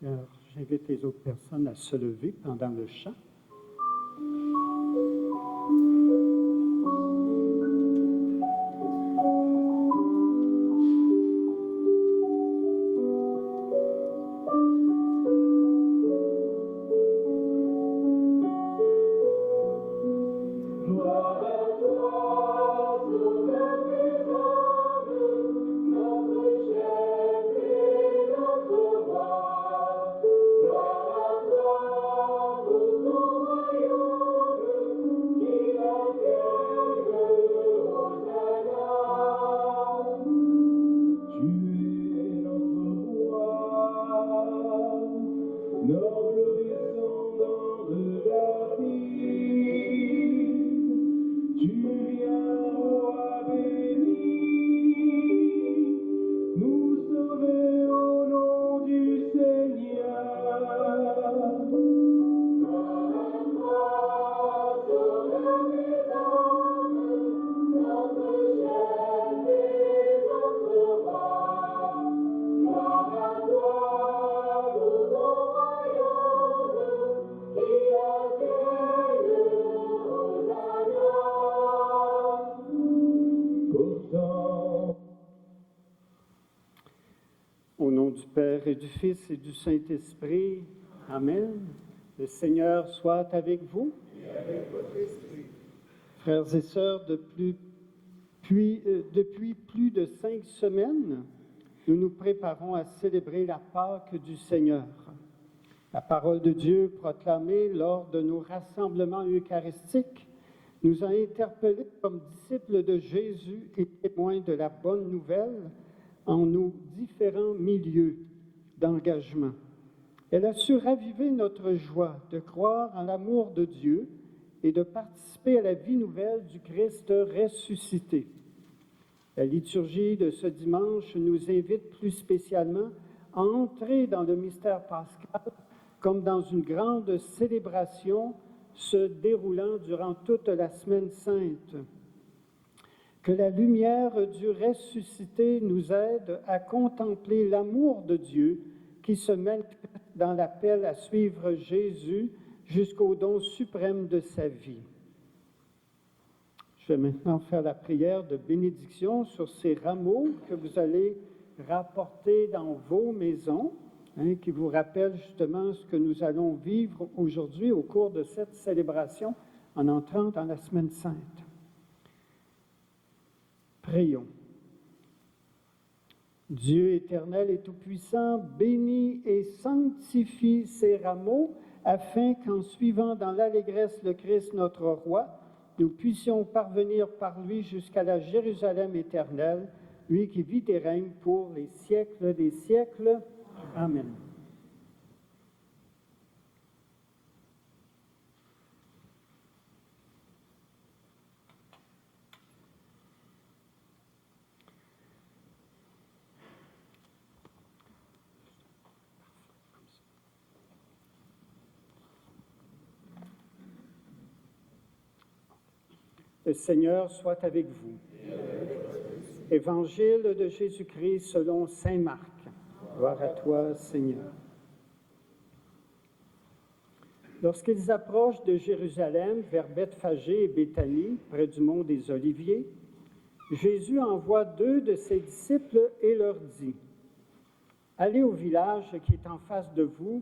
Alors, j'invite les autres personnes à se lever pendant le chant. Au nom du Père et du Fils et du Saint-Esprit, Amen. Le Seigneur soit avec vous. Et avec votre esprit. Frères et sœurs, depuis plus de 5 semaines, nous nous préparons à célébrer la Pâque du Seigneur. La parole de Dieu proclamée lors de nos rassemblements eucharistiques nous a interpellés comme disciples de Jésus et témoins de la bonne nouvelle en nos différents milieux d'engagement. Elle a su raviver notre joie de croire en l'amour de Dieu et de participer à la vie nouvelle du Christ ressuscité. La liturgie de ce dimanche nous invite plus spécialement à entrer dans le mystère pascal comme dans une grande célébration se déroulant durant toute la Semaine sainte. Que la lumière du ressuscité nous aide à contempler l'amour de Dieu qui se manifeste dans l'appel à suivre Jésus jusqu'au don suprême de sa vie. Je vais maintenant faire la prière de bénédiction sur ces rameaux que vous allez rapporter dans vos maisons, qui vous rappellent justement ce que nous allons vivre aujourd'hui au cours de cette célébration en entrant dans la Semaine sainte. Prions. Dieu éternel et tout-puissant, bénis et sanctifie ces rameaux, afin qu'en suivant dans l'allégresse le Christ notre Roi, nous puissions parvenir par lui jusqu'à la Jérusalem éternelle, lui qui vit et règne pour les siècles des siècles. Amen. Le Seigneur soit avec vous. Évangile de Jésus-Christ selon saint Marc. Gloire à toi, Seigneur. Lorsqu'ils approchent de Jérusalem, vers Bethphagée et Béthanie, près du mont des Oliviers, Jésus envoie 2 de ses disciples et leur dit : « Allez au village qui est en face de vous.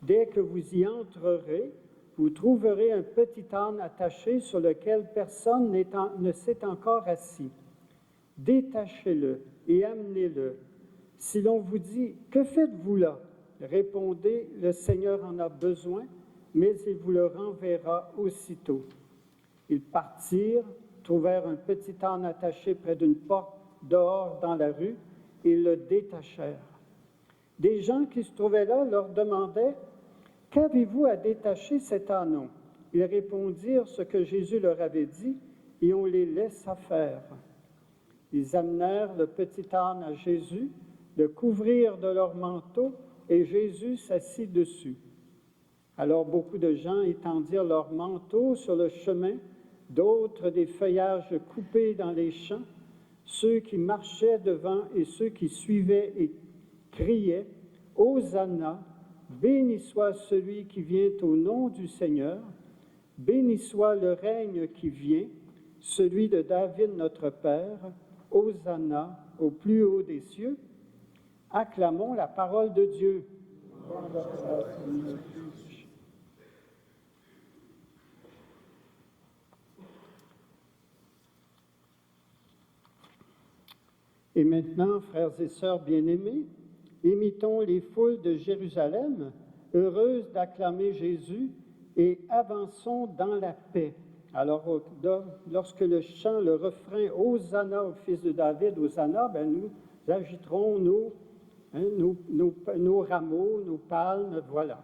Dès que vous y entrerez, vous trouverez un petit âne attaché sur lequel personne ne s'est encore assis. Détachez-le et amenez-le. Si l'on vous dit « Que faites-vous là ?» répondez « Le Seigneur en a besoin, mais il vous le renverra aussitôt. » Ils partirent, trouvèrent un petit âne attaché près d'une porte dehors dans la rue et le détachèrent. Des gens qui se trouvaient là leur demandaient : « Qu'avez-vous à détacher cet ânon ?» Ils répondirent ce que Jésus leur avait dit, et on les laissa faire. Ils amenèrent le petit âne à Jésus, le couvrirent de leur manteau, et Jésus s'assit dessus. Alors beaucoup de gens étendirent leurs manteaux sur le chemin, d'autres des feuillages coupés dans les champs. Ceux qui marchaient devant et ceux qui suivaient et criaient : « Hosanna ! Béni soit celui qui vient au nom du Seigneur. Béni soit le règne qui vient, celui de David notre Père. Hosanna au plus haut des cieux. Acclamons la parole de Dieu. Et maintenant, frères et sœurs bien-aimés, imitons les foules de Jérusalem, heureuses d'acclamer Jésus, et avançons dans la paix. Alors, lorsque le chant, le refrain « Hosanna au fils de David, Hosanna », nous agiterons nos rameaux, nos palmes, voilà.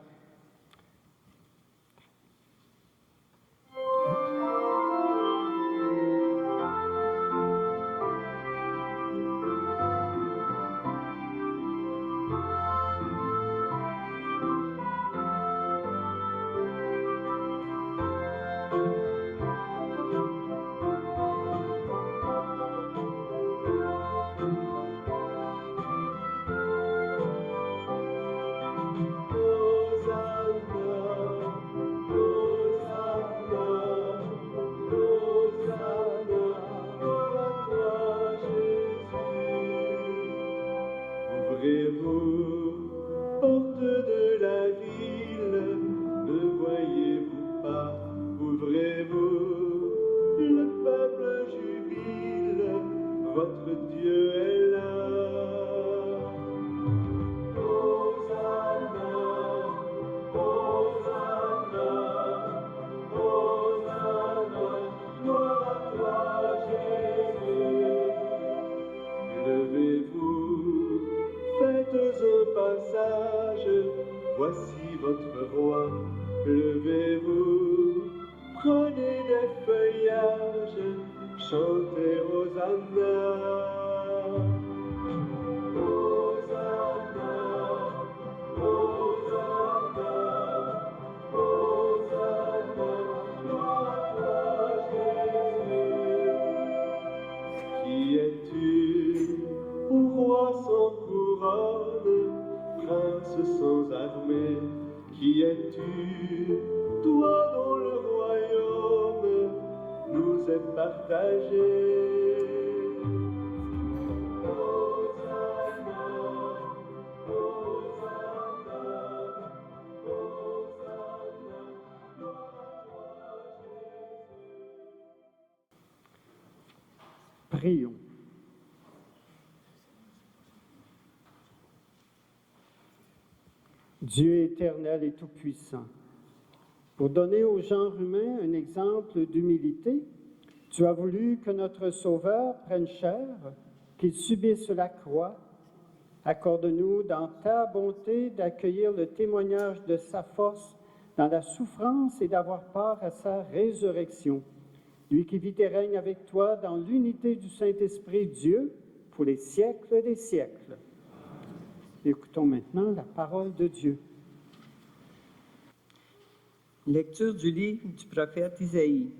Voici votre roi, levez-vous, prenez des feuillages, chantez Hosanna. Hosanna, Hosanna, Hosanna, gloire à toi Jésus. Qui es-tu, ô roi sans couronne, prince sans armée, qui es-tu, toi dont le royaume nous est partagé? Hosanna, Hosanna, Hosanna, gloire à toi, Jésus. Prions. Dieu éternel et tout-puissant, pour donner au genre humain un exemple d'humilité, tu as voulu que notre Sauveur prenne chair, qu'il subisse la croix. Accorde-nous dans ta bonté d'accueillir le témoignage de sa force dans la souffrance et d'avoir part à sa résurrection. Lui qui vit et règne avec toi dans l'unité du Saint-Esprit, Dieu, pour les siècles des siècles. Écoutons maintenant la parole de Dieu. Lecture du livre du prophète Isaïe.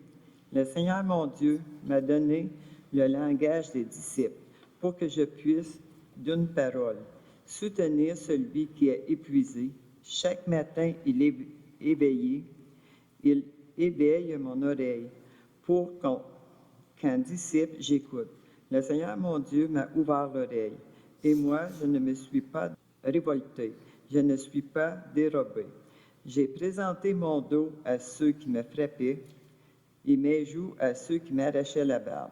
Le Seigneur mon Dieu m'a donné le langage des disciples pour que je puisse, d'une parole, soutenir celui qui est épuisé. Chaque matin, il est éveillé. Il éveille mon oreille pour qu'en disciple, j'écoute. Le Seigneur mon Dieu m'a ouvert l'oreille. Et moi, je ne me suis pas révolté, je ne suis pas dérobé. J'ai présenté mon dos à ceux qui me frappaient et mes joues à ceux qui m'arrachaient la barbe.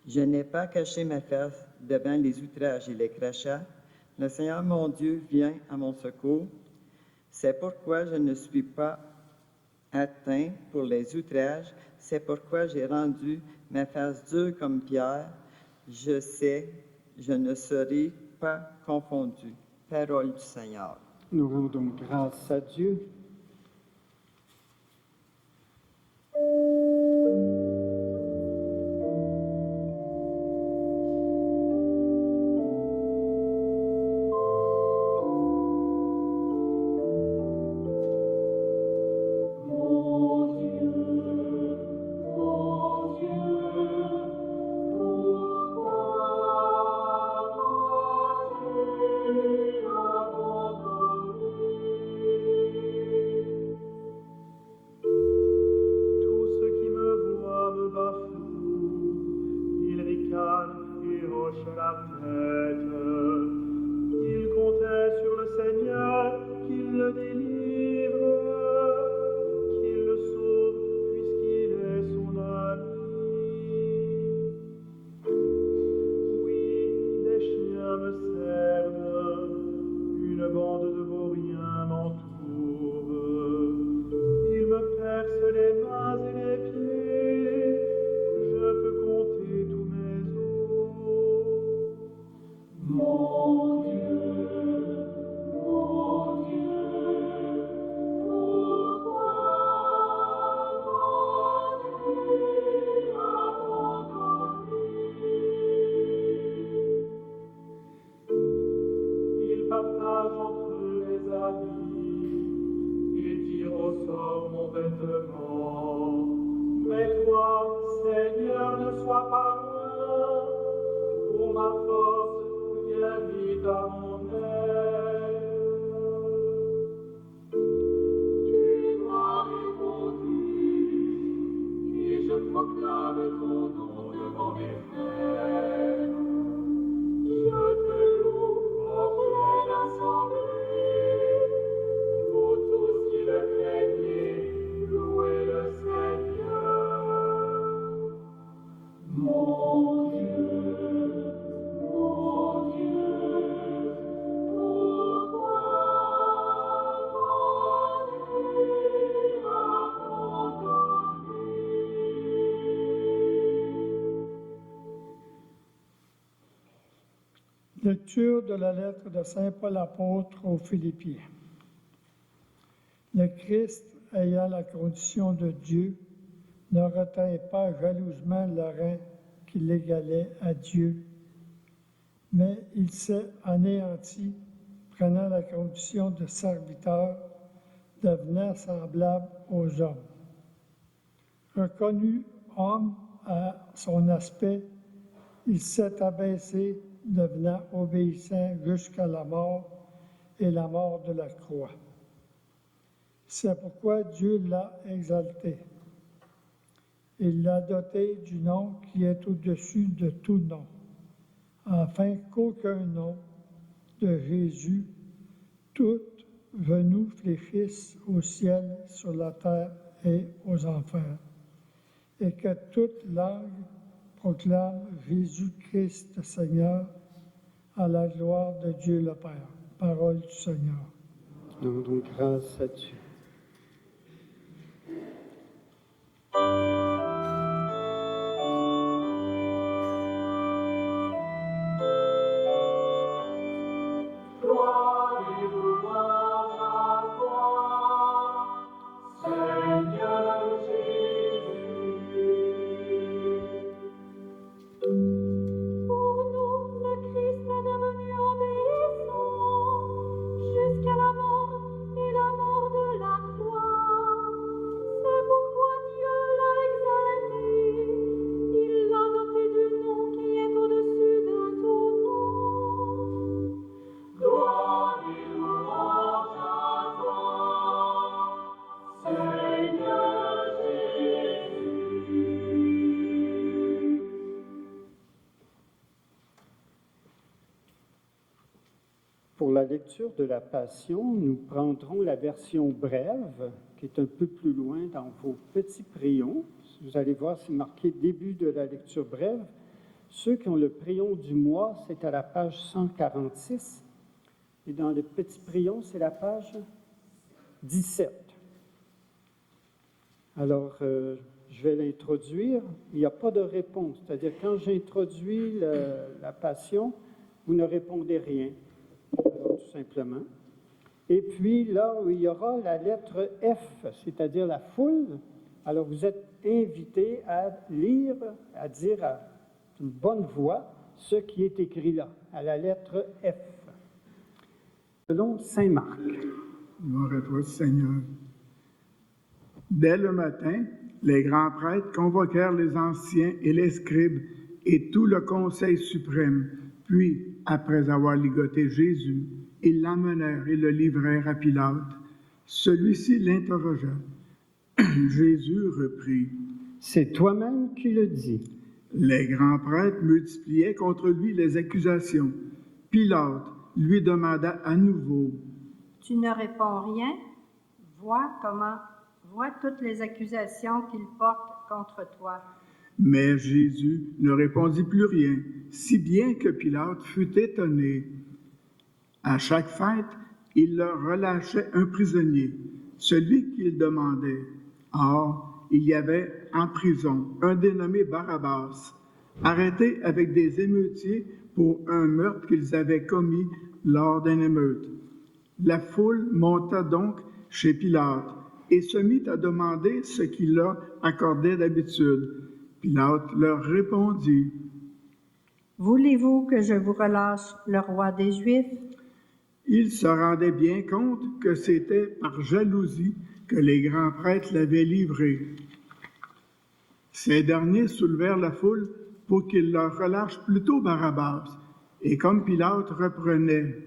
Je n'ai pas caché ma face devant les outrages et les crachats. Le Seigneur mon Dieu vient à mon secours. C'est pourquoi je ne suis pas atteint pour les outrages. C'est pourquoi j'ai rendu ma face dure comme pierre. Je sais, je ne serai pas confondu. Parole du Seigneur. Nous rendons grâce à Dieu. Pourquoi partage entre les amis, et tire au sort mon vêtement. Mais toi, Seigneur, ne sois pas loin, pour ma force, viens vite à mon aide. Tu m'as répondu, et je proclame ton nom devant mes frères. Je te loue en pleine assemblée, vous tous qui le craignez, louez le Seigneur. Mon Dieu, pourquoi m'as-tu abandonné? Lecture de la lettre de Saint Paul apôtre aux Philippiens. Le Christ, ayant la condition de Dieu, ne retint pas jalousement le rang qui l'égalait à Dieu, mais il s'est anéanti, prenant la condition de serviteur, devenant semblable aux hommes. Reconnu homme à son aspect, il s'est abaissé, devenant obéissant jusqu'à la mort et la mort de la croix. C'est pourquoi Dieu l'a exalté. Il l'a doté du nom qui est au-dessus de tout nom, afin qu'aucun nom de Jésus, toutes genoux fléchissent au ciel, sur la terre et aux enfers, et que toute langue proclame Jésus-Christ Seigneur, à la gloire de Dieu le Père. Parole du Seigneur. Rendons grâce à Dieu. Gloire et louange à toi, Seigneur Jésus. Pour nous, le Christ est devenu obéissant jusqu'à la mort et la mort de la croix. C'est pourquoi Dieu l'a exalté. Il l'a doté du nom qui est au-dessus de tout nom. Gloire et louange à toi, Seigneur Jésus. Pour la lecture de la Passion, nous prendrons la version brève, qui est un peu plus loin dans vos petits prions. Vous allez voir, c'est marqué début de la lecture brève. Ceux qui ont le prion du mois, c'est à la page 146. Et dans le petit prion, c'est la page 17. Alors, je vais l'introduire. Il n'y a pas de réponse. C'est-à-dire, quand j'introduis la Passion, vous ne répondez rien. Alors, tout simplement. Et puis, là où il y aura la lettre F, c'est-à-dire la foule, alors vous êtes invité à lire, à dire à une bonne voix ce qui est écrit là, à la lettre F. Selon Saint Marc. Gloire à toi, Seigneur. Dès le matin, les grands prêtres convoquèrent les anciens et les scribes et tout le conseil suprême. Puis, après avoir ligoté Jésus, ils l'emmenèrent et le livrèrent à Pilate. Celui-ci l'interrogea. Jésus reprit. « C'est toi-même qui le dis. » Les grands prêtres multipliaient contre lui les accusations. Pilate lui demanda à nouveau. Tu ne réponds rien? Vois toutes les accusations qu'il porte contre toi. Mais Jésus ne répondit plus rien, si bien que Pilate fut étonné. À chaque fête, il leur relâchait un prisonnier, celui qu'il demandait. Or, il y avait en prison un dénommé Barabbas, arrêté avec des émeutiers pour un meurtre qu'ils avaient commis lors d'une émeute. La foule monta donc chez Pilate et se mit à demander ce qu'il leur accordait d'habitude. Pilate leur répondit. Voulez-vous que je vous relâche le roi des Juifs? Il se rendait bien compte que c'était par jalousie que les grands prêtres l'avaient livré. Ces derniers soulevèrent la foule pour qu'il leur relâche plutôt Barabbas. Et comme Pilate reprenait,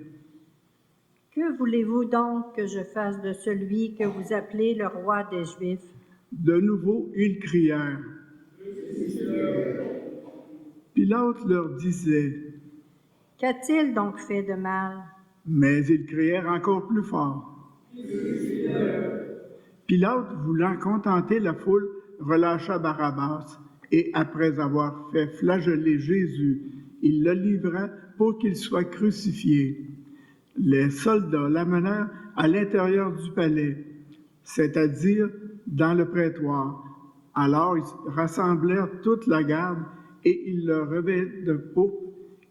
« Que voulez-vous donc que je fasse de celui que vous appelez le roi des Juifs? » de nouveau ils crièrent. Pilate leur disait, « Qu'a-t-il donc fait de mal? » mais ils crièrent encore plus fort. Pilate, voulant contenter la foule, relâcha Barabbas, et après avoir fait flageller Jésus, il le livra pour qu'il soit crucifié. Les soldats l'amenèrent à l'intérieur du palais, c'est-à-dire dans le prétoire. Alors ils rassemblèrent toute la garde et ils le revêtent de pourpre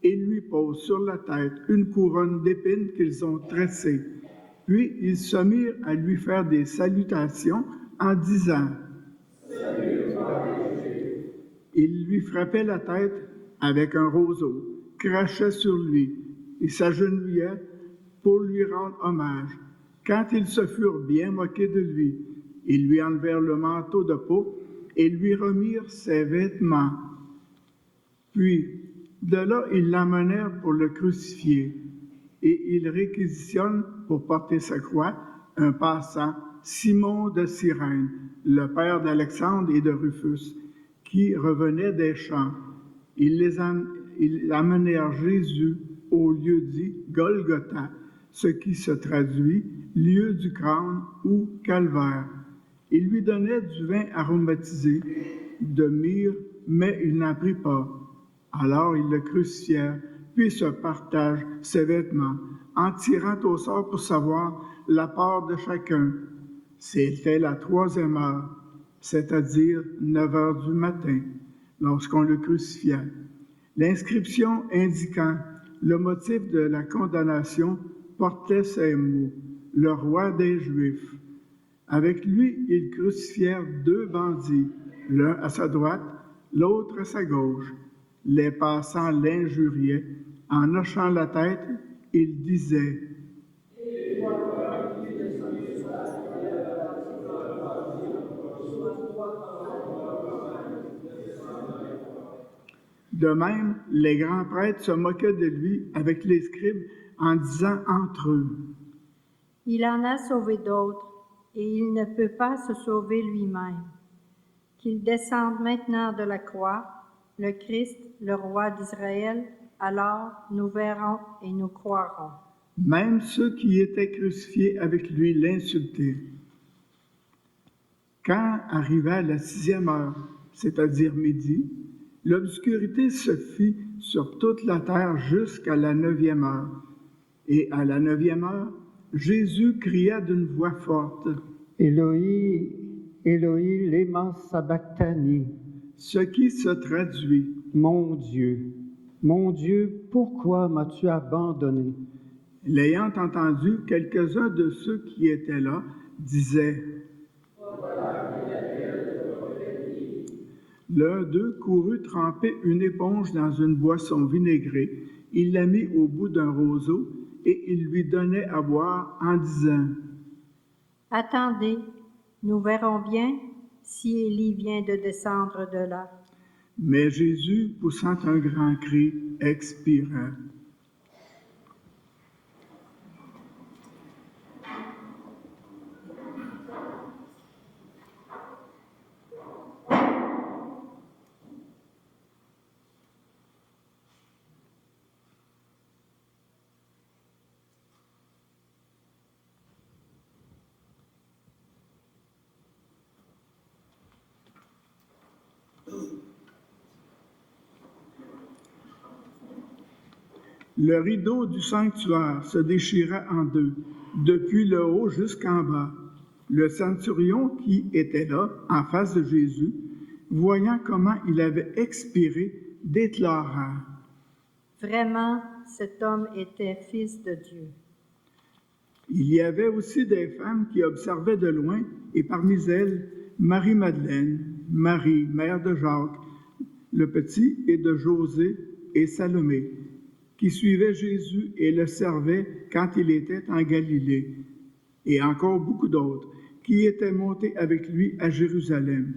et lui posent sur la tête une couronne d'épines qu'ils ont tressée. Puis ils se mirent à lui faire des salutations en disant « Ils lui frappaient la tête avec un roseau, crachaient sur lui et s'agenouillaient pour lui rendre hommage. Quand ils se furent bien moqués de lui, ils lui enlevèrent le manteau de peau et lui remirent ses vêtements. Puis, de là, ils l'emmenèrent pour le crucifier, et ils réquisitionnent pour porter sa croix un passant, Simon de Cyrène, le père d'Alexandre et de Rufus, qui revenait des champs. Ils amenèrent Jésus au lieu dit Golgotha, ce qui se traduit lieu du crâne ou calvaire. Il lui donnait du vin aromatisé, de myrrhe, mais il n'en prit pas. Alors ils le crucifièrent, puis se partagent ses vêtements, en tirant au sort pour savoir la part de chacun. C'était la 3e heure, c'est-à-dire 9 heures du matin, lorsqu'on le crucifia. L'inscription indiquant le motif de la condamnation portait ces mots, « Le roi des Juifs ». Avec lui, ils crucifièrent 2 bandits, l'un à sa droite, l'autre à sa gauche. Les passants l'injuriaient. En hochant la tête, ils disaient De même, les grands prêtres se moquaient de lui avec les scribes en disant entre eux, « Il en a sauvé d'autres, et il ne peut pas se sauver lui-même. Qu'il descende maintenant de la croix, le Christ, le roi d'Israël, alors nous verrons et nous croirons. » Même ceux qui étaient crucifiés avec lui l'insultaient. Quand arriva la 6e heure, c'est-à-dire midi, l'obscurité se fit sur toute la terre jusqu'à la 9e heure. Et à la 9e heure, Jésus cria d'une voix forte, « Éloi, Éloi, lema sabachthani » ce qui se traduit, « Mon Dieu, pourquoi m'as-tu abandonné? » L'ayant entendu, quelques-uns de ceux qui étaient là disaient, L'un d'eux courut tremper une éponge dans une boisson vinaigrée, il la mit au bout d'un roseau et il lui donnait à boire en disant « Attendez, nous verrons bien si Élie vient de descendre de là. » Mais Jésus, poussant un grand cri, expira. Le rideau du sanctuaire se déchira en 2, depuis le haut jusqu'en bas. Le centurion qui était là, en face de Jésus, voyant comment il avait expiré, déclara « Vraiment, cet homme était fils de Dieu. » Il y avait aussi des femmes qui observaient de loin, et parmi elles, Marie-Madeleine, Marie, mère de Jacques, le petit, et de José et Salomé. qui suivaient Jésus et le servaient quand il était en Galilée, et encore beaucoup d'autres qui étaient montés avec lui à Jérusalem.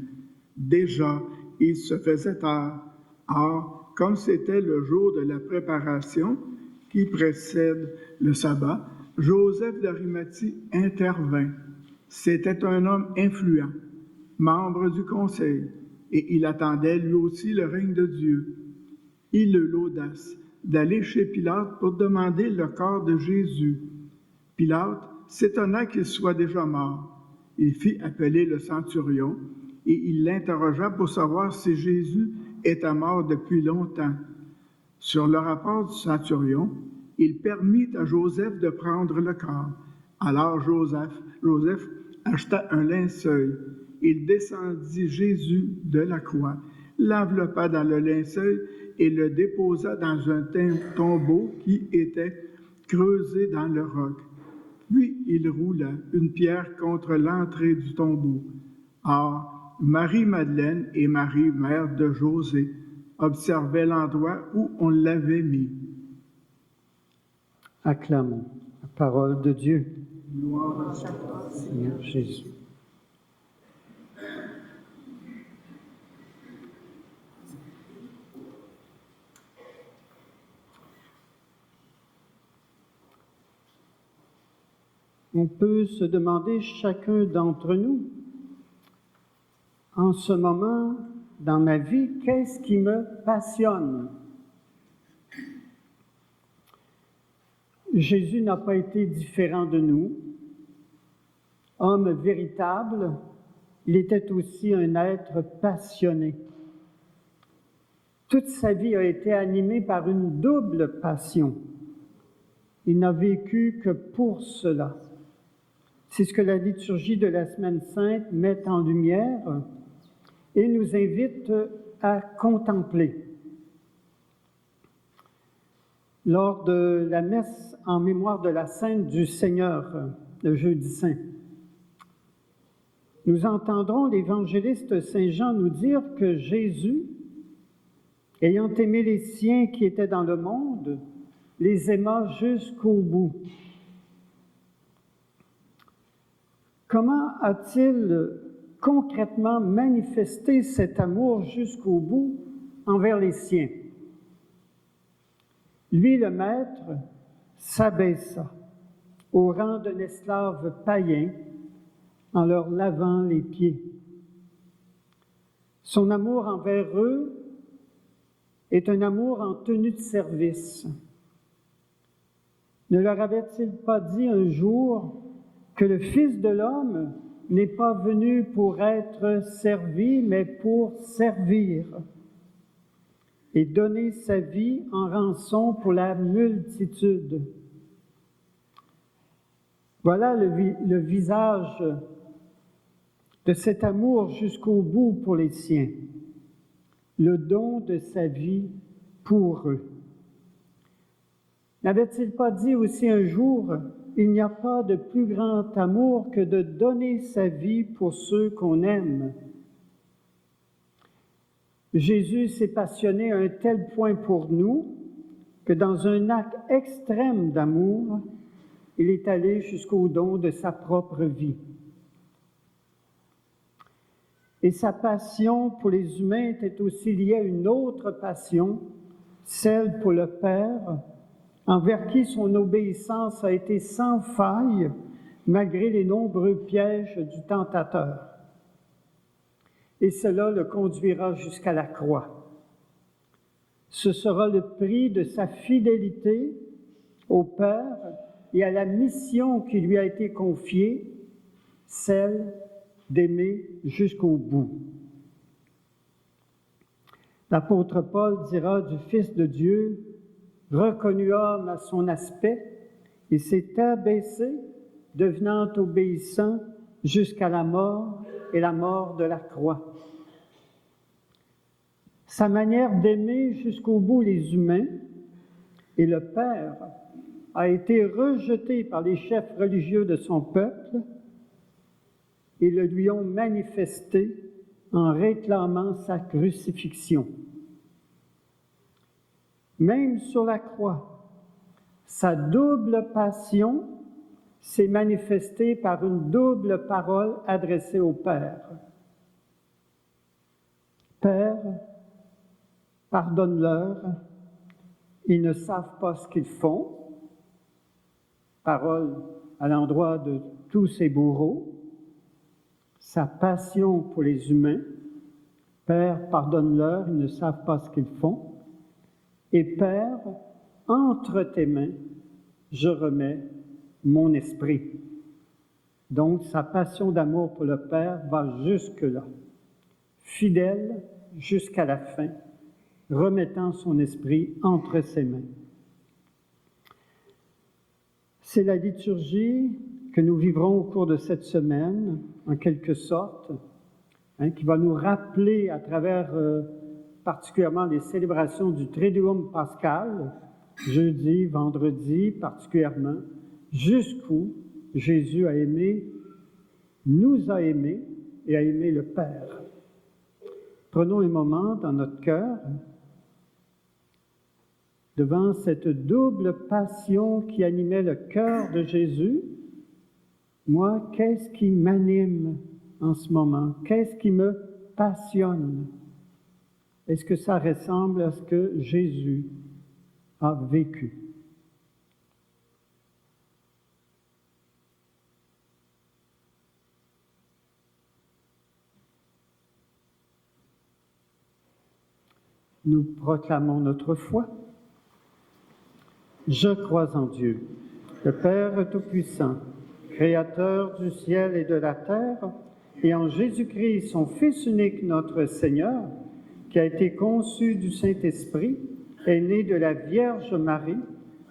Déjà, il se faisait tard. Or, comme c'était le jour de la préparation qui précède le sabbat, Joseph d'Arimathie intervint. C'était un homme influent, membre du conseil, et il attendait lui aussi le règne de Dieu. Il eut l'audace d'aller chez Pilate pour demander le corps de Jésus. Pilate s'étonna qu'il soit déjà mort. Il fit appeler le centurion et il l'interrogea pour savoir si Jésus était mort depuis longtemps. Sur le rapport du centurion, il permit à Joseph de prendre le corps. Alors Joseph acheta un linceul. Il descendit Jésus de la croix, l'enveloppa dans le linceul et le déposa dans un tombeau qui était creusé dans le roc. Puis il roula une pierre contre l'entrée du tombeau. Or, Marie-Madeleine et Marie, mère de José, observaient l'endroit où on l'avait mis. Acclamons la parole de Dieu. Gloire à Seigneur Jésus. On peut se demander chacun d'entre nous, en ce moment, dans ma vie, qu'est-ce qui me passionne? Jésus n'a pas été différent de nous. Homme véritable, il était aussi un être passionné. Toute sa vie a été animée par une double passion. Il n'a vécu que pour cela. C'est ce que la liturgie de la Semaine Sainte met en lumière et nous invite à contempler. Lors de la messe en mémoire de la Sainte du Seigneur, le jeudi saint, nous entendrons l'évangéliste Saint Jean nous dire que Jésus, ayant aimé les siens qui étaient dans le monde, les aima jusqu'au bout. Comment a-t-il concrètement manifesté cet amour jusqu'au bout envers les siens? Lui, le Maître, s'abaissa au rang d'un esclave païen en leur lavant les pieds. Son amour envers eux est un amour en tenue de service. Ne leur avait-il pas dit un jour que le Fils de l'homme n'est pas venu pour être servi, mais pour servir et donner sa vie en rançon pour la multitude. Voilà le visage de cet amour jusqu'au bout pour les siens, le don de sa vie pour eux. N'avait-il pas dit aussi un jour, il n'y a pas de plus grand amour que de donner sa vie pour ceux qu'on aime? Jésus s'est passionné à un tel point pour nous que dans un acte extrême d'amour, il est allé jusqu'au don de sa propre vie. Et sa passion pour les humains était aussi liée à une autre passion, celle pour le Père, envers qui son obéissance a été sans faille, malgré les nombreux pièges du tentateur. Et cela le conduira jusqu'à la croix. Ce sera le prix de sa fidélité au Père et à la mission qui lui a été confiée, celle d'aimer jusqu'au bout. L'apôtre Paul dira du Fils de Dieu, reconnu homme à son aspect, il s'est abaissé, devenant obéissant jusqu'à la mort et la mort de la croix. Sa manière d'aimer jusqu'au bout les humains et le Père a été rejetée par les chefs religieux de son peuple et le lui ont manifesté en réclamant sa crucifixion. même sur la croix. Sa double passion s'est manifestée par une double parole adressée au Père. Père, pardonne-leur, ils ne savent pas ce qu'ils font. Parole à l'endroit de tous ses bourreaux. Sa passion pour les humains. Père, pardonne-leur, ils ne savent pas ce qu'ils font. Et Père, entre tes mains, je remets mon esprit. Donc, sa passion d'amour pour le Père va jusque-là, fidèle jusqu'à la fin, remettant son esprit entre ses mains. C'est la liturgie que nous vivrons au cours de cette semaine, en quelque sorte, qui va nous rappeler à travers particulièrement les célébrations du Triduum pascal, jeudi, vendredi particulièrement, jusqu'où Jésus a aimé, nous a aimés et a aimé le Père. Prenons un moment dans notre cœur devant cette double passion qui animait le cœur de Jésus. Moi, qu'est-ce qui m'anime en ce moment? Qu'est-ce qui me passionne? Est-ce que ça ressemble à ce que Jésus a vécu? Nous proclamons notre foi. Je crois en Dieu, le Père Tout-Puissant, Créateur du ciel et de la terre, et en Jésus-Christ, son Fils unique, notre Seigneur, qui a été conçu du Saint-Esprit, est né de la Vierge Marie,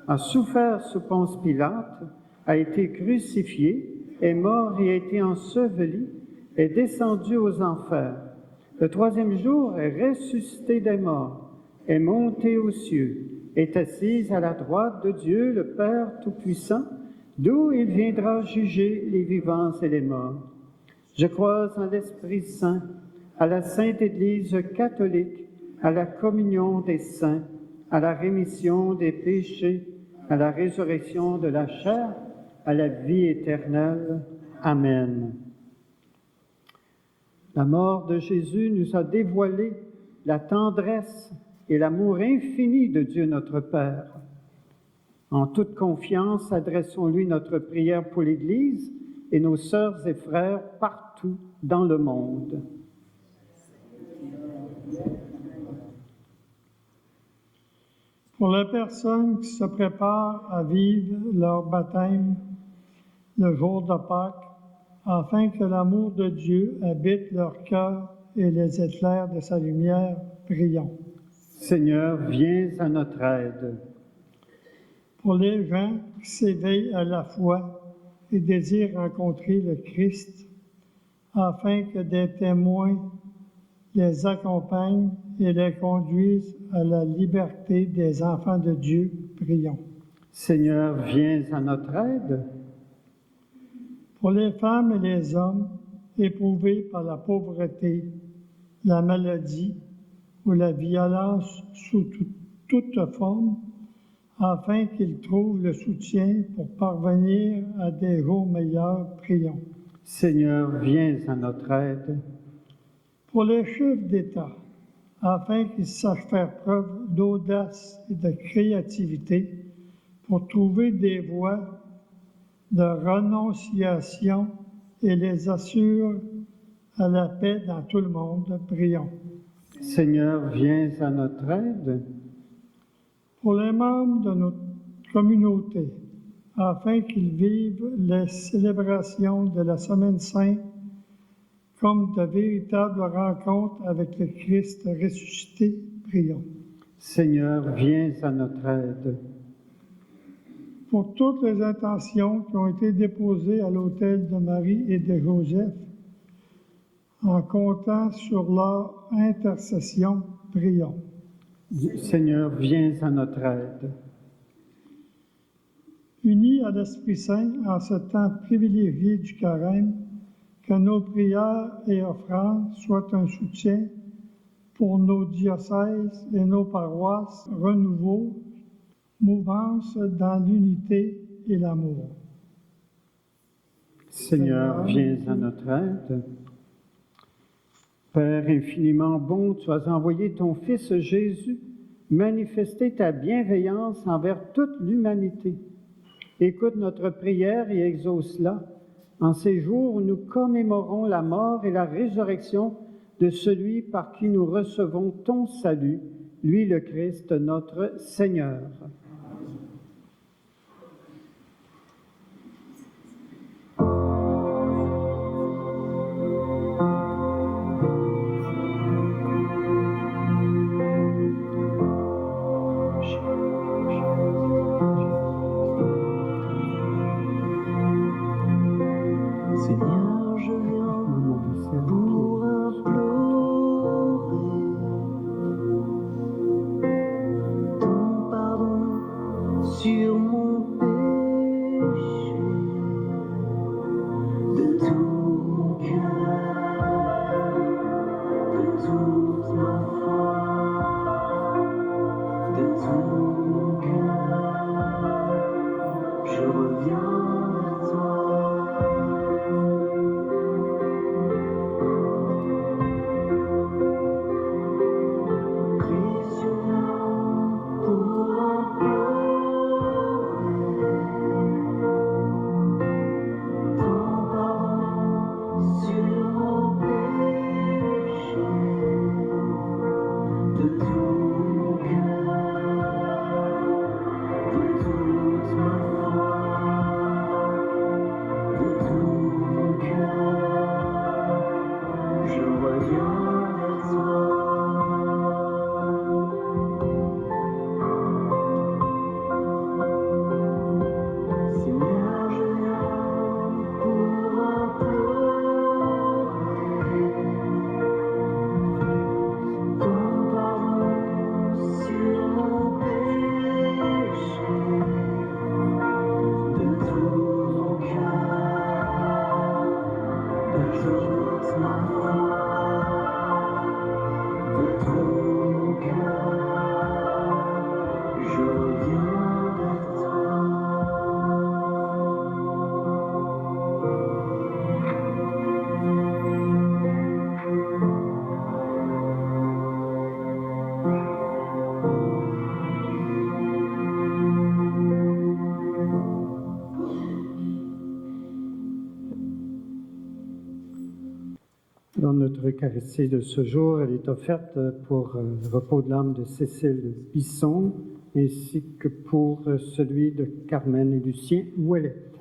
a souffert sous Ponce Pilate, a été crucifié, est mort et a été enseveli, est descendu aux enfers. Le troisième jour est ressuscité des morts, est monté aux cieux, est assis à la droite de Dieu, le Père Tout-Puissant, d'où il viendra juger les vivants et les morts. Je crois en l'Esprit Saint, à la Sainte Église catholique, à la communion des saints, à la rémission des péchés, à la résurrection de la chair, à la vie éternelle. Amen. La mort de Jésus nous a dévoilé la tendresse et l'amour infini de Dieu notre Père. En toute confiance, adressons-lui notre prière pour l'Église et nos sœurs et frères partout dans le monde. Pour les personnes qui se préparent à vivre leur baptême le jour de Pâques, afin que l'amour de Dieu habite leur cœur et les éclaire de sa lumière, prions. Seigneur, viens à notre aide. Pour les gens qui s'éveillent à la foi et désirent rencontrer le Christ, afin que des témoins les accompagnent et les conduisent à la liberté des enfants de Dieu, prions. Seigneur, viens à notre aide. Pour les femmes et les hommes éprouvés par la pauvreté, la maladie ou la violence sous toute forme, afin qu'ils trouvent le soutien pour parvenir à des jours meilleurs, prions. Seigneur, viens à notre aide. Pour les chefs d'État, afin qu'ils sachent faire preuve d'audace et de créativité pour trouver des voies de renonciation et les assurent à la paix dans tout le monde, prions. Seigneur, viens à notre aide. Pour les membres de notre communauté, afin qu'ils vivent les célébrations de la Semaine Sainte comme de véritables rencontres avec le Christ ressuscité, prions. Seigneur, viens à notre aide. Pour toutes les intentions qui ont été déposées à l'autel de Marie et de Joseph, en comptant sur leur intercession, prions. Seigneur, viens à notre aide. Unis à l'Esprit Saint en ce temps privilégié du carême, que nos prières et offrandes soient un soutien pour nos diocèses et nos paroisses, renouveau, mouvance dans l'unité et l'amour. Seigneur, viens à notre aide. Père infiniment bon, tu as envoyé ton Fils Jésus manifester ta bienveillance envers toute l'humanité. Écoute notre prière et exauce-la en ces jours où nous commémorons la mort et la résurrection de celui par qui nous recevons ton salut, lui le Christ, notre Seigneur. Seigneur, je viens pour implorer ton pardon sur mon péché. De tout mon cœur, de toute ma foi, de tout mon cœur, je reviens vers toi. Dans notre Eucharistie de ce jour, elle est offerte pour le repos de l'âme de Cécile Bisson, ainsi que pour celui de Carmen et Lucien Ouellette.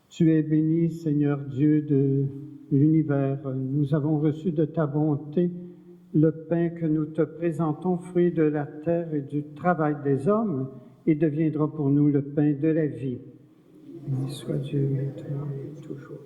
Tu es béni, Seigneur Dieu de l'univers. Nous avons reçu de ta bonté le pain que nous te présentons, fruit de la terre et du travail des hommes, et deviendra pour nous le pain de la vie. Béni soit Dieu maintenant et toujours.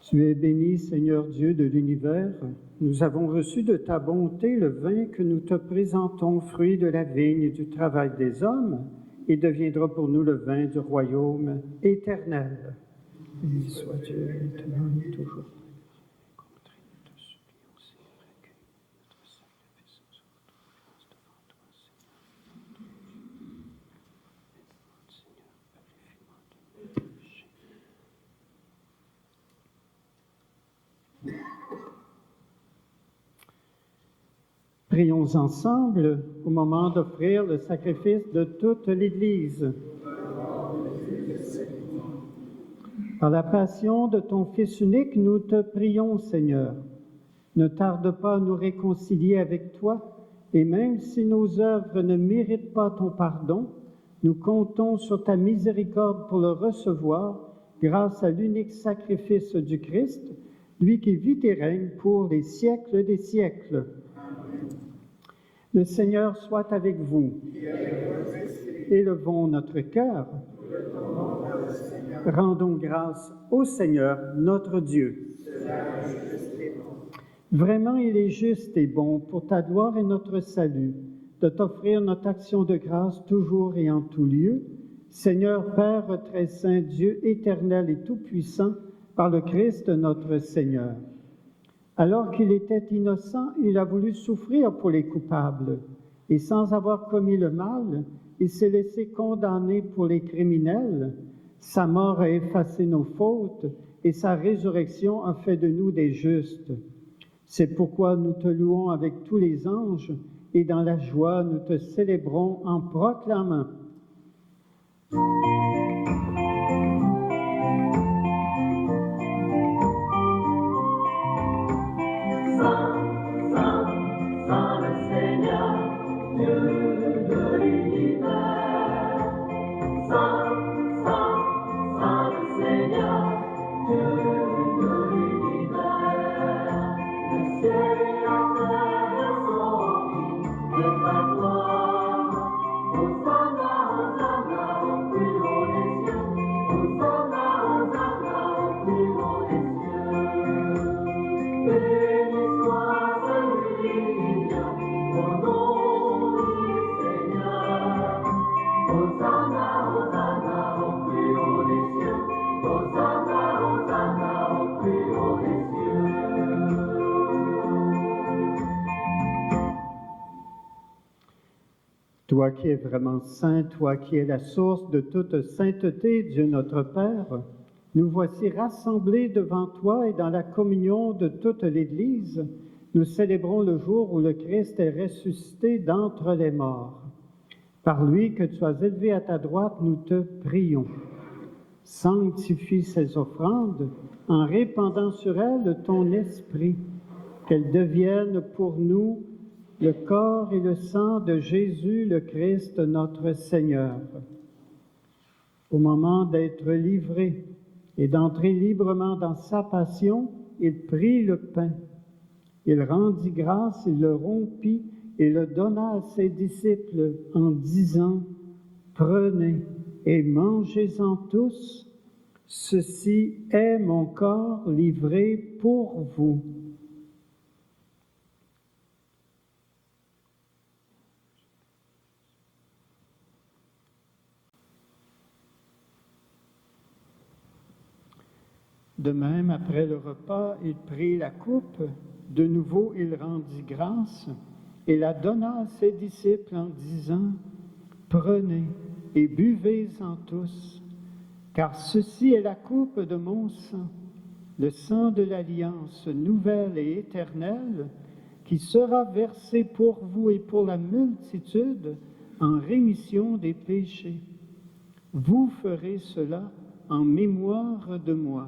Tu es béni, Seigneur Dieu de l'univers. Nous avons reçu de ta bonté le vin que nous te présentons, fruit de la vigne et du travail des hommes, et deviendra pour nous le vin du royaume éternel. Béni soit Dieu maintenant et toujours. Prions ensemble au moment d'offrir le sacrifice de toute l'Église. Par la passion de ton Fils unique, nous te prions, Seigneur. Ne tarde pas à nous réconcilier avec toi Et même si nos œuvres ne méritent pas ton pardon, nous comptons sur ta miséricorde pour le recevoir grâce à l'unique sacrifice du Christ, lui qui vit et règne pour les siècles des siècles. Le Seigneur soit avec vous. Élevons notre cœur. Rendons grâce au Seigneur, notre Dieu. Vraiment, il est juste et bon pour ta gloire et notre salut de t'offrir notre action de grâce toujours et en tout lieu. Seigneur Père très saint, Dieu éternel et tout-puissant, par le Christ notre Seigneur. Alors qu'il était innocent, il a voulu souffrir pour les coupables, et sans avoir commis le mal, il s'est laissé condamner pour les criminels. Sa mort a effacé nos fautes, et sa résurrection a fait de nous des justes. C'est pourquoi nous te louons avec tous les anges, et dans la joie nous te célébrons en proclamant. Toi qui es vraiment saint, toi qui es la source de toute sainteté, Dieu notre Père, nous voici rassemblés devant toi et dans la communion de toute l'Église, nous célébrons le jour où le Christ est ressuscité d'entre les morts. Par lui que tu as élevé à ta droite, nous te prions. Sanctifie ces offrandes en répandant sur elles ton esprit, qu'elles deviennent pour nous le corps et le sang de Jésus le Christ, notre Seigneur. Au moment d'être livré et d'entrer librement dans sa passion, il prit le pain. Il rendit grâce, il le rompit et le donna à ses disciples en disant, « Prenez et mangez-en tous, ceci est mon corps livré pour vous. » De même, après le repas, il prit la coupe. De nouveau, il rendit grâce et la donna à ses disciples en disant, « Prenez et buvez-en tous, car ceci est la coupe de mon sang, le sang de l'alliance nouvelle et éternelle, qui sera versé pour vous et pour la multitude en rémission des péchés. Vous ferez cela en mémoire de moi. »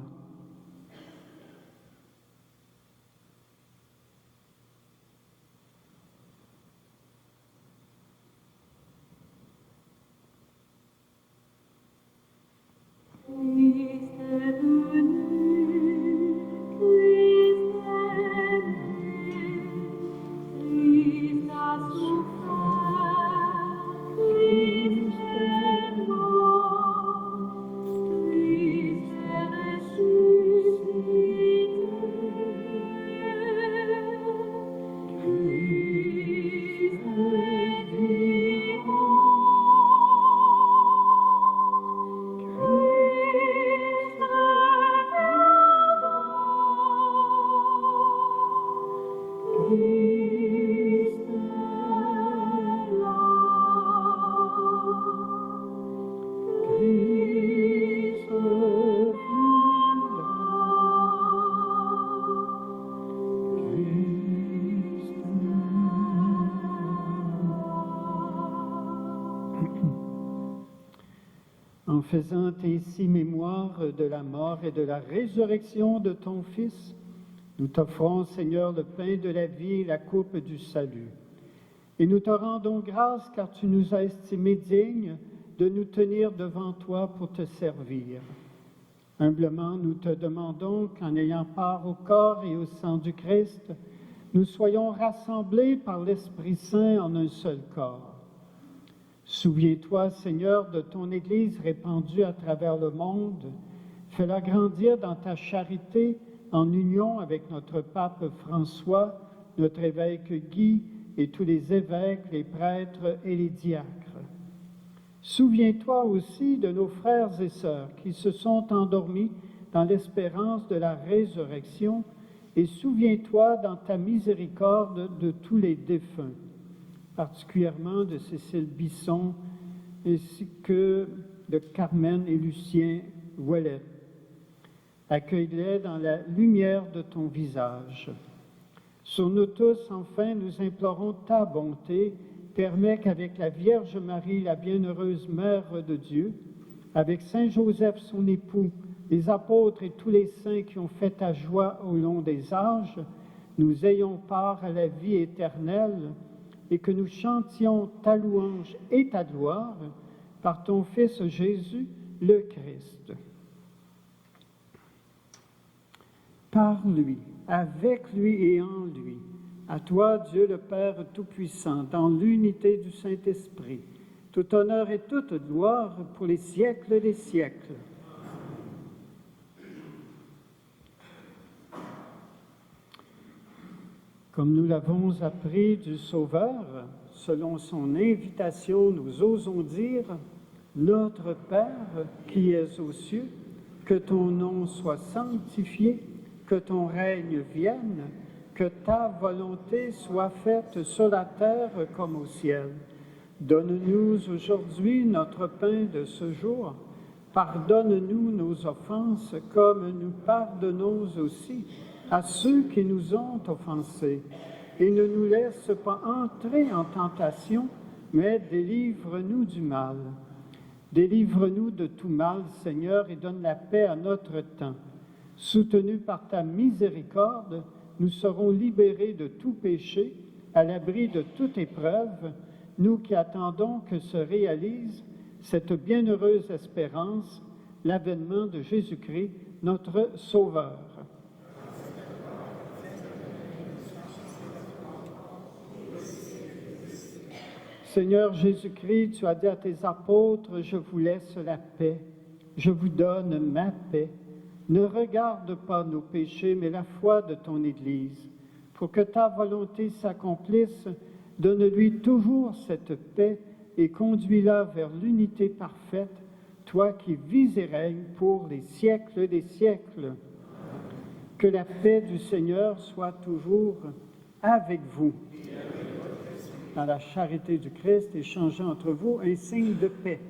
En faisant ainsi mémoire de la mort et de la résurrection de ton Fils, nous t'offrons, Seigneur, le pain de la vie et la coupe du salut. Et nous te rendons grâce car tu nous as estimés dignes de nous tenir devant toi pour te servir. Humblement, nous te demandons qu'en ayant part au corps et au sang du Christ, nous soyons rassemblés par l'Esprit Saint en un seul corps. Souviens-toi, Seigneur, de ton Église répandue à travers le monde. Fais-la grandir dans ta charité en union avec notre pape François, notre évêque Guy et tous les évêques, les prêtres et les diacres. Souviens-toi aussi de nos frères et sœurs qui se sont endormis dans l'espérance de la résurrection et souviens-toi dans ta miséricorde de tous les défunts, particulièrement de Cécile Bisson ainsi que de Carmen et Lucien Ouellet. Accueille-les dans la lumière de ton visage. Sur nous tous, enfin, nous implorons ta bonté. Permets qu'avec la Vierge Marie, la bienheureuse Mère de Dieu, avec Saint Joseph, son époux, les apôtres et tous les saints qui ont fait ta joie au long des âges, nous ayons part à la vie éternelle et que nous chantions ta louange et ta gloire par ton Fils Jésus, le Christ. Par lui, avec lui et en lui, à toi, Dieu le Père Tout-Puissant, dans l'unité du Saint-Esprit, tout honneur et toute gloire pour les siècles des siècles. Comme nous l'avons appris du Sauveur, selon son invitation, nous osons dire « Notre Père qui es aux cieux, que ton nom soit sanctifié, que ton règne vienne, que ta volonté soit faite sur la terre comme au ciel. Donne-nous aujourd'hui notre pain de ce jour. Pardonne-nous nos offenses comme nous pardonnons aussi à ceux qui nous ont offensés. Et ne nous laisse pas entrer en tentation, mais délivre-nous du mal. Délivre-nous de tout mal, Seigneur, et donne la paix à notre temps. Soutenus par ta miséricorde, nous serons libérés de tout péché, à l'abri de toute épreuve, nous qui attendons que se réalise cette bienheureuse espérance, l'avènement de Jésus-Christ, notre Sauveur. Seigneur Jésus-Christ, tu as dit à tes apôtres, je vous laisse la paix, je vous donne ma paix. Ne regarde pas nos péchés, mais la foi de ton Église. Pour que ta volonté s'accomplisse, donne-lui toujours cette paix et conduis-la vers l'unité parfaite, toi qui vis et règnes pour les siècles des siècles. Que la paix du Seigneur soit toujours avec vous. Dans la charité du Christ, échangez entre vous un signe de paix.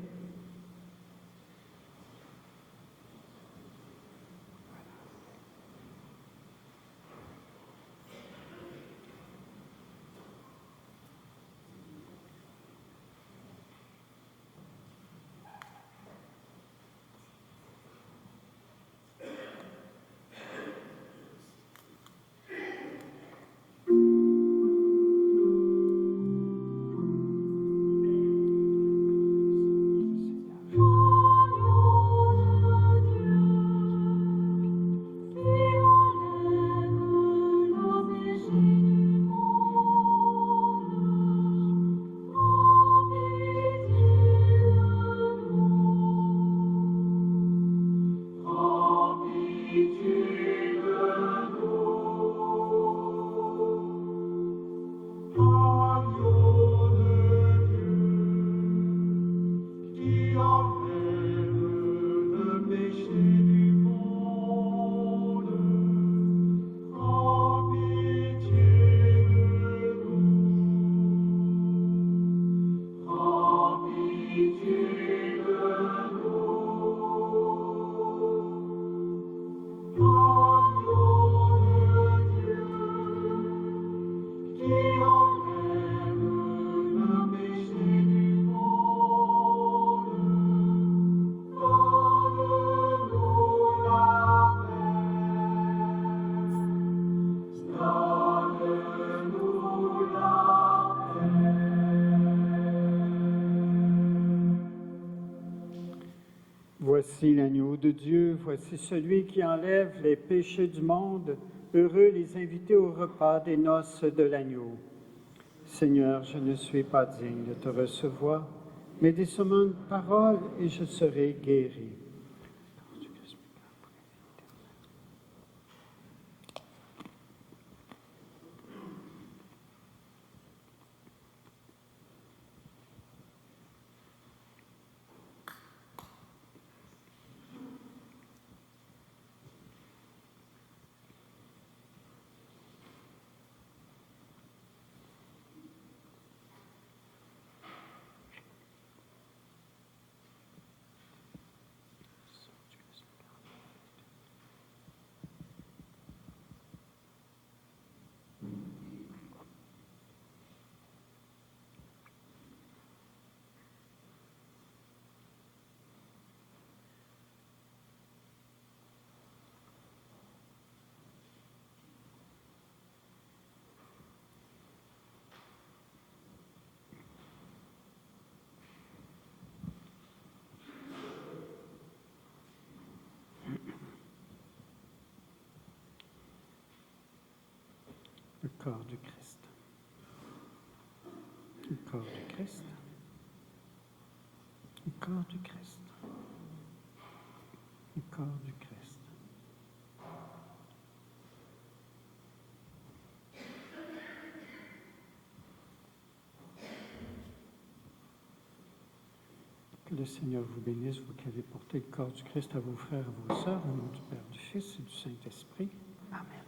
Voici l'agneau de Dieu, voici celui qui enlève les péchés du monde. Heureux les invités au repas des noces de l'agneau. Seigneur, je ne suis pas digne de te recevoir, mais dis seulement une parole et je serai guéri. Le corps du Christ. Le corps du Christ. Le corps du Christ. Le corps du Christ. Que le Seigneur vous bénisse, vous qui avez porté le corps du Christ à vos frères et vos sœurs, au nom du Père, du Fils et du Saint-Esprit. Amen.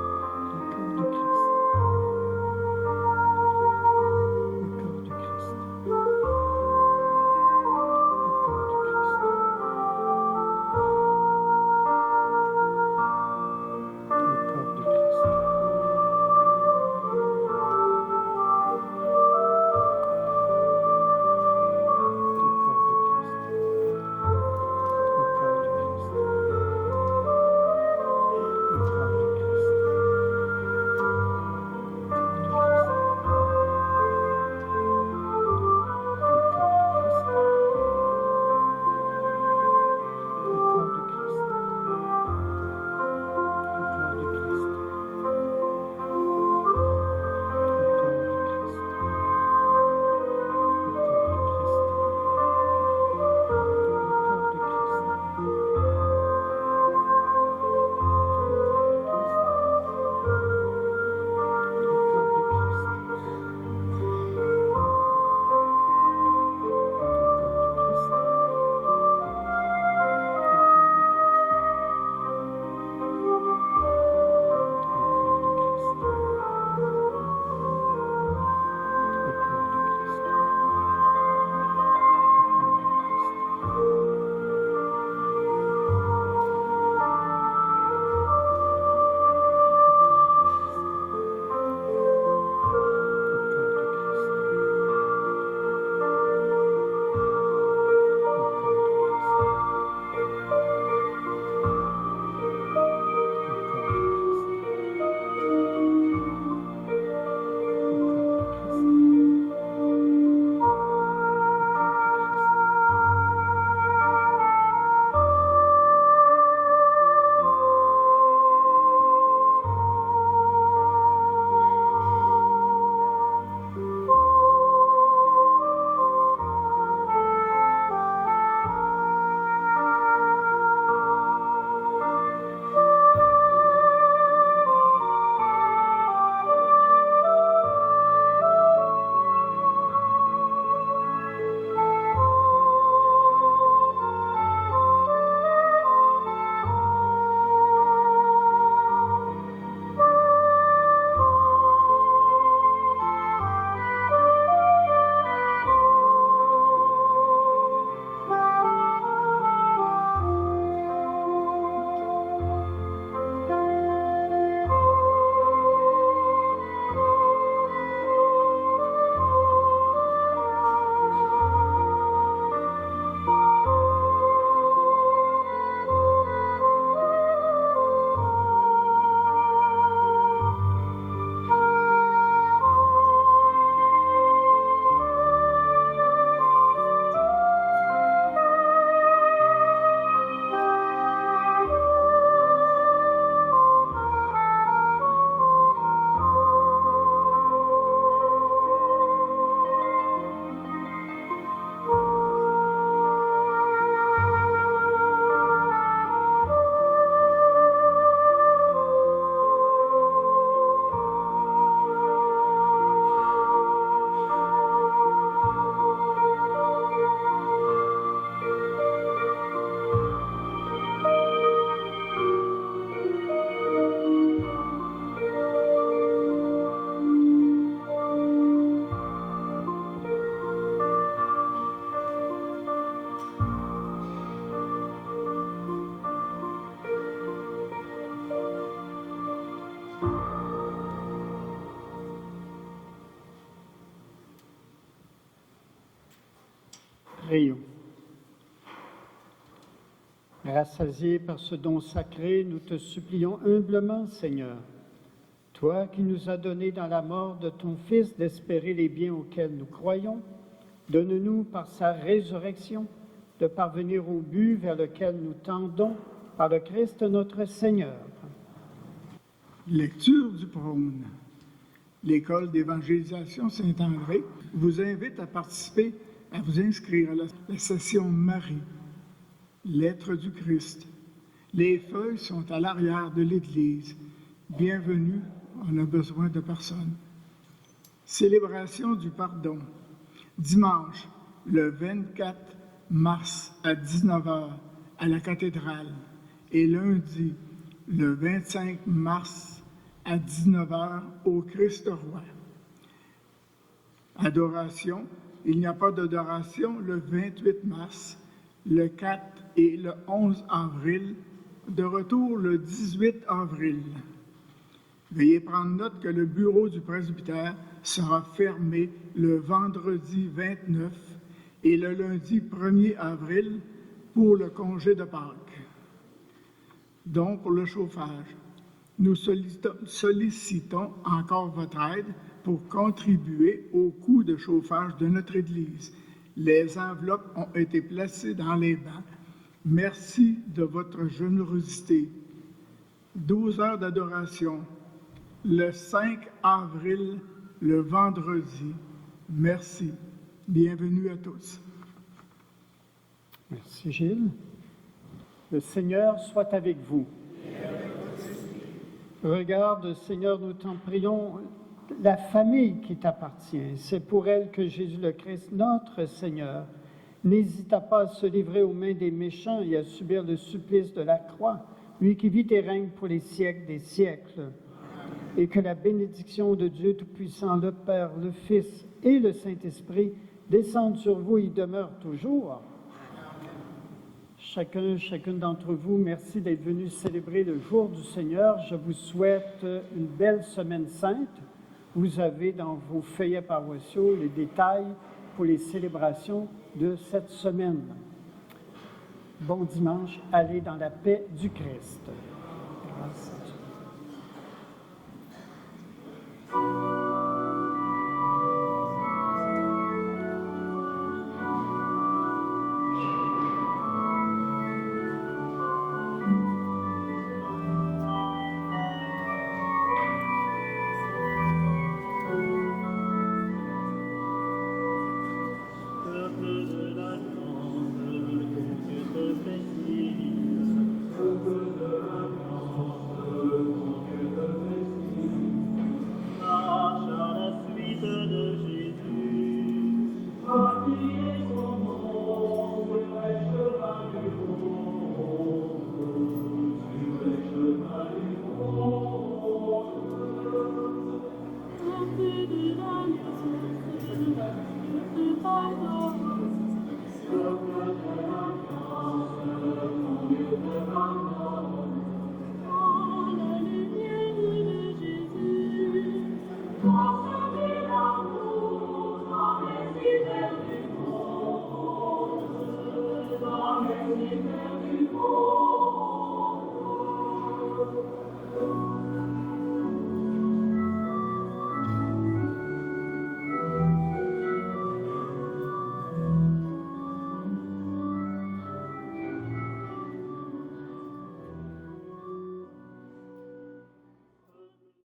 Le Prions. Rassasiés par ce don sacré, nous te supplions humblement, Seigneur, toi qui nous as donné dans la mort de ton Fils d'espérer les biens auxquels nous croyons, donne-nous par sa résurrection de parvenir au but vers lequel nous tendons par le Christ notre Seigneur. Lecture du prône. L'École d'évangélisation Saint-André vous invite à participer, à vous inscrire à la session Marie, Lettre du Christ. Les feuilles sont à l'arrière de l'Église. Bienvenue, on a besoin de personne. Célébration du pardon. Dimanche, le 24 mars à 19h à la cathédrale et lundi, le 25 mars à 19h au Christ-Roi. Adoration. Il n'y a pas d'adoration le 28 mars, le 4 et le 11 avril, de retour le 18 avril. Veuillez prendre note que le bureau du presbytère sera fermé le vendredi 29 et le lundi 1er avril pour le congé de Pâques. Donc, pour le chauffage, nous sollicitons encore votre aide pour contribuer au coût de chauffage de notre Église. Les enveloppes ont été placées dans les bancs. Merci de votre générosité. 12 heures d'adoration, le 5 avril, le vendredi. Merci. Bienvenue à tous. Merci Gilles. Le Seigneur soit avec vous. Regarde, Seigneur, nous t'en prions, la famille qui t'appartient. C'est pour elle que Jésus le Christ, notre Seigneur, n'hésita pas à se livrer aux mains des méchants et à subir le supplice de la croix, lui qui vit et règne pour les siècles des siècles. Et que la bénédiction de Dieu Tout-Puissant, le Père, le Fils et le Saint-Esprit descendent sur vous et demeurent toujours. Chacune d'entre vous, merci d'être venus célébrer le jour du Seigneur. Je vous souhaite une belle semaine sainte. Vous avez dans vos feuillets paroissiaux les détails pour les célébrations de cette semaine. Bon dimanche, allez dans la paix du Christ. Grâce à Dieu. Amen.